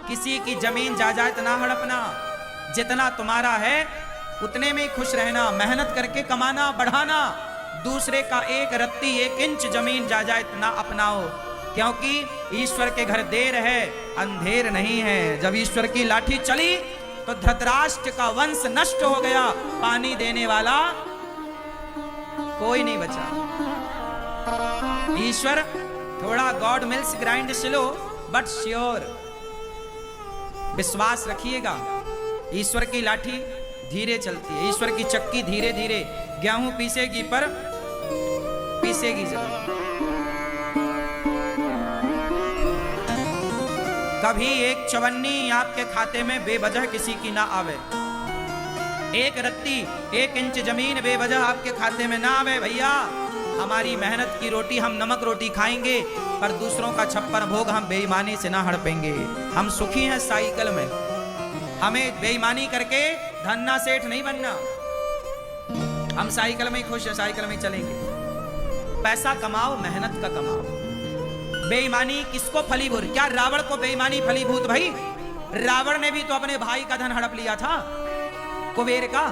किसी की जमीन जायदाद ना हड़पना, जितना तुम्हारा है उतने में ही खुश रहना, मेहनत करके कमाना बढ़ाना, दूसरे का एक रत्ती एक इंच जमीन जायदाद ना अपनाओ, क्योंकि ईश्वर के घर देर है अंधेर नहीं है। जब ईश्वर की लाठी चली तो धृतराष्ट्र का वंश नष्ट हो गया, पानी देने वाला कोई नहीं बचा। ईश्वर थोड़ा God mills grind slow but sure, विश्वास रखिएगा। ईश्वर की लाठी धीरे चलती है, ईश्वर की चक्की धीरे धीरे गेहूं पीसेगी पर पीसेगी जरूर। कभी एक चवन्नी आपके खाते में बेवजह किसी की ना आवे, एक रत्ती एक इंच जमीन बेवजह आपके खाते में ना आवे। भैया हमारी मेहनत की रोटी हम नमक रोटी खाएंगे, पर दूसरों का छप्पर भोग हम बेईमानी से ना हड़पेंगे। हम सुखी हैं साइकिल में, हमें बेईमानी करके धन्ना सेठ नहीं बनना। हम साइकिल में ही खुश हैं, साइकिल में ही चलेंगे। पैसा कमाओ, मेहनत का कमाओ। बेईमानी किसको फलीभूत, क्या रावण को बेईमानी फलीभूत? भाई रावण ने भी तो अपने भाई का धन हड़प लिया था, कुबेर का।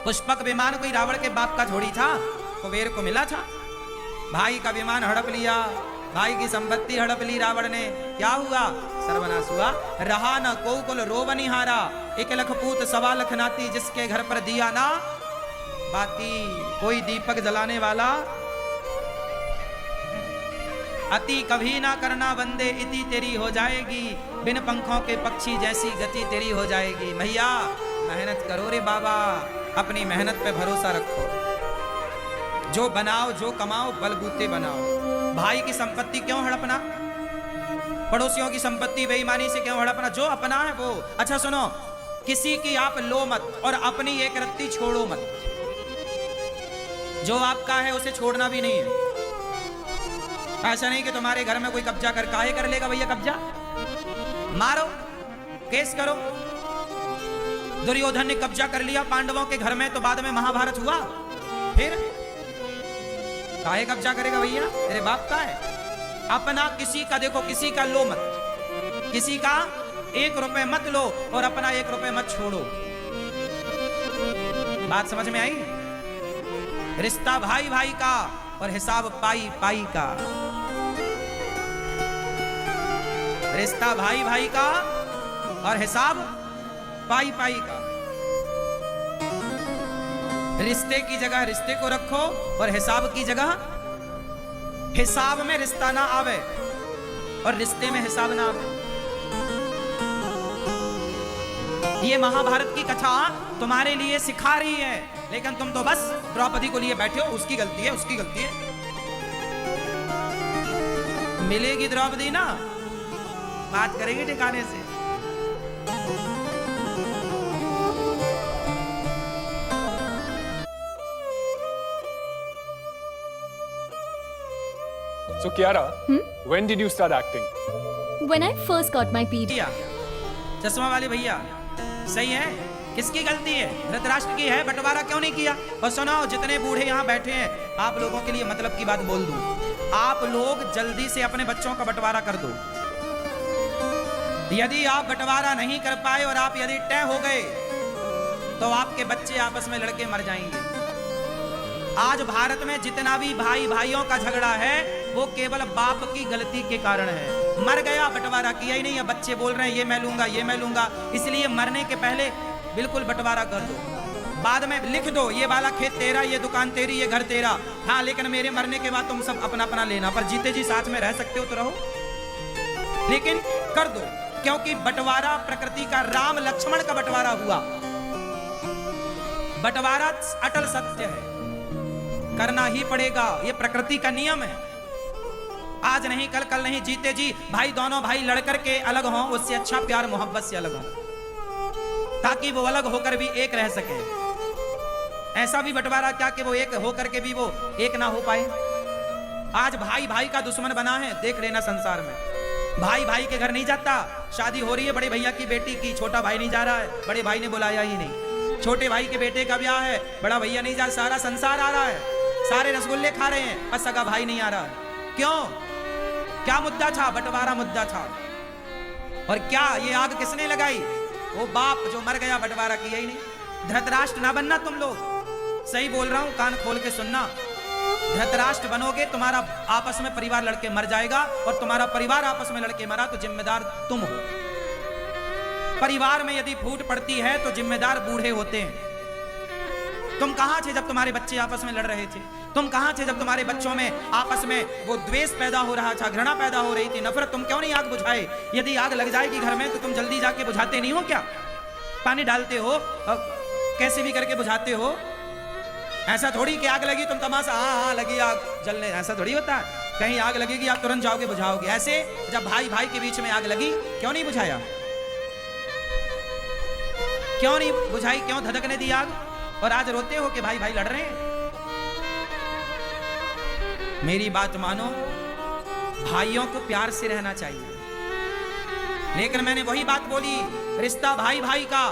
पुष्पक विमान कोई रावण के बाप का थोड़ी था, कुबेर को मिला था। भाई का विमान हड़प लिया, भाई की संपत्ति हड़प ली रावण ने, क्या हुआ? सर्वनाश हुआ। रहा न को कुल रोबनिहारा, 1 लख पूत 1.25 लाख नाती, जिसके घर पर दिया ना बाती। कोई दीपक जलाने वाला अति कभी ना करना बंदे, इति तेरी हो जाएगी। बिन पंखों के पक्षी जैसी गति तेरी हो जाएगी। भैया मेहनत करो रे बाबा, अपनी मेहनत पे भरोसा रखो। जो बनाओ जो कमाओ बलबूते बनाओ। भाई की संपत्ति क्यों हड़पना, पड़ोसियों की संपत्ति बेईमानी से क्यों हड़पना? जो अपना है वो। अच्छा सुनो, किसी की आप लो मत और अपनी एक रत्ती छोड़ो मत। जो आपका है उसे छोड़ना भी नहीं है। ऐसा नहीं कि तुम्हारे घर में कोई कब्जा कर, काहे कर लेगा भैया कब्जा? मारो, केस करो। दुर्योधन ने कब्जा कर लिया पांडवों के घर में, तो बाद में महाभारत हुआ। फिर काहे कब्जा करेगा भैया? तेरे बाप का है। अपना किसी का देखो, किसी का लो मत, किसी का 1 रुपए मत लो और अपना 1 रुपए मत छोड़ो। बात समझ में आई? रिश्ता भाई भाई का और हिसाब पाई पाई का। रिश्ता भाई भाई का और हिसाब पाई पाई का। रिश्ते की जगह रिश्ते को रखो और हिसाब की जगह हिसाब में रिश्ता ना आवे और रिश्ते में हिसाब ना आवे। ये महाभारत की कथा तुम्हारे लिए सिखा रही है, लेकिन तुम तो बस द्रौपदी को लिए बैठे हो, उसकी गलती है, उसकी गलती है। मिलेगी द्रौपदी ना, बात करेंगे ठिकाने से। So Kiara, when did you start acting? When I first got my period. चश्मा वाले भैया सही है, किसकी गलती है? धृतराष्ट्र की है। बंटवारा क्यों नहीं किया? और सुनो, जितने बूढ़े यहाँ बैठे हैं, आप लोगों के लिए मतलब की बात बोल दूं, आप लोग जल्दी से अपने बच्चों का बंटवारा कर दो। यदि आप बंटवारा नहीं कर पाए और आप यदि तय हो गए तो आपके बच्चे आपस में लड़के मर जाएंगे। आज भारत में जितना भी भाई भाइयों का झगड़ा है वो केवल बाप की गलती के कारण है। मर गया, बंटवारा किया ही नहीं है, बच्चे बोल रहे हैं ये मैं लूंगा, ये मैं लूंगा। इसलिए मरने के पहले बिल्कुल बंटवारा कर दो, बाद में लिख दो ये वाला खेत तेरा, ये दुकान तेरी, ये घर तेरा, हाँ लेकिन मेरे मरने के बाद तुम सब अपना अपना लेना। पर जीते जी साथ में रह सकते हो तो रहो, लेकिन कर दो, क्योंकि बंटवारा प्रकृति का, राम लक्ष्मण का बंटवारा हुआ। बंटवारा अटल सत्य है, करना ही पड़ेगा, ये प्रकृति का नियम है। आज नहीं कल, कल नहीं, जीते जी भाई दोनों भाई लड़कर के अलग हों, उससे अच्छा प्यार मोहब्बत से अलग हो, ताकि वो अलग होकर भी एक रह सके। ऐसा भी बंटवारा क्या कि वो एक होकर के भी वो एक ना हो पाए। आज भाई भाई का दुश्मन बना है, देख लेना संसार में। भाई भाई के घर नहीं जाता, शादी हो रही है बड़े भैया की बेटी की, छोटा भाई नहीं जा रहा है, बड़े भाई ने बुलाया ही नहीं। छोटे भाई के बेटे का ब्याह है, बड़ा भैया नहीं जा, सारा संसार आ रहा है, सारे रसगुल्ले खा रहे हैं, पर सगा भाई नहीं आ रहा। क्यों? क्या मुद्दा था? बंटवारा मुद्दा था। और क्या ये आग किसने लगाई? वो बाप जो मर गया, बंटवारा किया ही नहीं। धृतराष्ट्र ना बनना तुम लोग, सही बोल रहा हूं, कान खोल के सुनना। धृतराष्ट्र बनोगे, तुम्हारा आपस में परिवार लड़के मर जाएगा, और तुम्हारा परिवार आपस में लड़के मरा तो जिम्मेदार तुम हो। परिवार में यदि फूट पड़ती है तो जिम्मेदार बूढ़े होते हैं। तुम कहां थे जब तुम्हारे बच्चे आपस में लड़ रहे थे? तुम कहां थे जब तुम्हारे बच्चों में आपस में वो द्वेष पैदा हो रहा था, घृणा पैदा हो रही थी, नफरत? तुम क्यों नहीं आग बुझाए? यदि आग लग जाएगी घर में तो तुम जल्दी जाके बुझाते नहीं हो क्या? पानी डालते हो, कैसे भी करके बुझाते हो। ऐसा थोड़ी कि आग लगी तुम तमाशा, हाँ लगी आग जलने, ऐसा थोड़ी होता है। कहीं आग लगेगी आप तुरंत जाओगे बुझाओगे। ऐसे जब भाई भाई के बीच में आग लगी, क्यों नहीं बुझाया? क्यों नहीं बुझाई? क्यों धधकने दी आग? और आज रोते हो कि भाई भाई लड़ रहे हैं। मेरी बात मानो, भाइयों को प्यार से रहना चाहिए, लेकिन मैंने वही बात बोली, रिश्ता भाई भाई का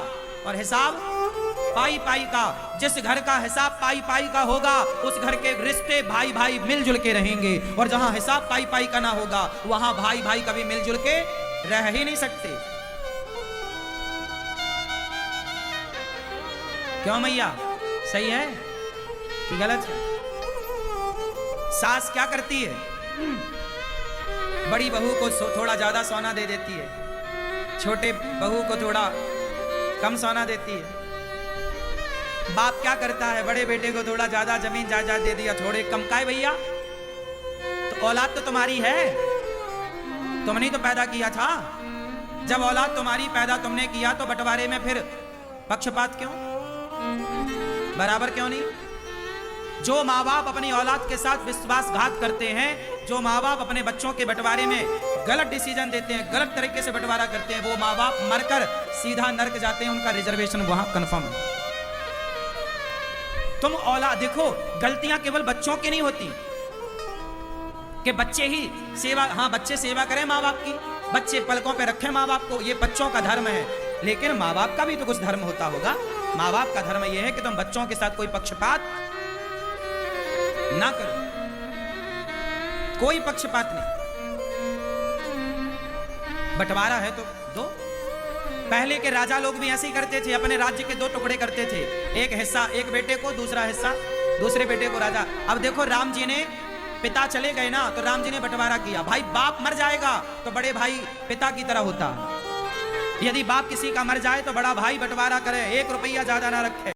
और हिसाब पाई पाई का। जिस घर का हिसाब पाई पाई का होगा, उस घर के रिश्ते भाई भाई मिलजुल के रहेंगे, और जहां हिसाब पाई पाई का ना होगा, वहां भाई भाई कभी मिलजुल के रह ही नहीं सकते। क्यों मैया, सही है कि गलत है? सास क्या करती है? बड़ी बहू को थोड़ा ज्यादा सोना दे देती है, छोटे बहू को थोड़ा कम सोना देती है। बाप क्या करता है? बड़े बेटे को थोड़ा ज्यादा जमीन जायदाद दे दिया, थोड़े कम। काहे भैया? तो औलाद तो तुम्हारी है, तुमने तो पैदा किया था। जब औलाद तुम्हारी पैदा तुमने किया, तो बंटवारे में फिर पक्षपात क्यों? बराबर क्यों नहीं? जो माँ बाप अपनी औलाद के साथ विश्वासघात करते हैं, जो माँ बाप अपने बच्चों के बंटवारे में गलत डिसीजन देते हैं, गलत तरीके से बंटवारा करते हैं, वो माँ बाप मरकर सीधा नरक जाते हैं। उनका रिजर्वेशन वहां कंफर्म है। तुम औलाद देखो, गलतियां केवल बच्चों की नहीं होती कि बच्चे ही सेवा, हाँ बच्चे सेवा करें माँ बाप की, बच्चे पलकों पे रखें माँ बाप को, ये बच्चों का धर्म है। लेकिन माँ बाप का भी तो कुछ धर्म होता होगा। माँ बाप का धर्म यह है कि तुम बच्चों के साथ कोई पक्षपात ना करो, कोई पक्षपात नहीं। बंटवारा है तो दो। पहले के राजा लोग भी ऐसे ही करते थे, अपने राज्य के दो टुकड़े करते थे, एक हिस्सा एक बेटे को, दूसरा हिस्सा दूसरे बेटे को। राजा, अब देखो राम जी ने, पिता चले गए ना, तो राम जी ने बंटवारा किया। भाई बाप मर जाएगा तो बड़े भाई पिता की तरह होता है। यदि बाप किसी का मर जाए तो बड़ा भाई बंटवारा करे, 1 रुपया ज्यादा ना रखे।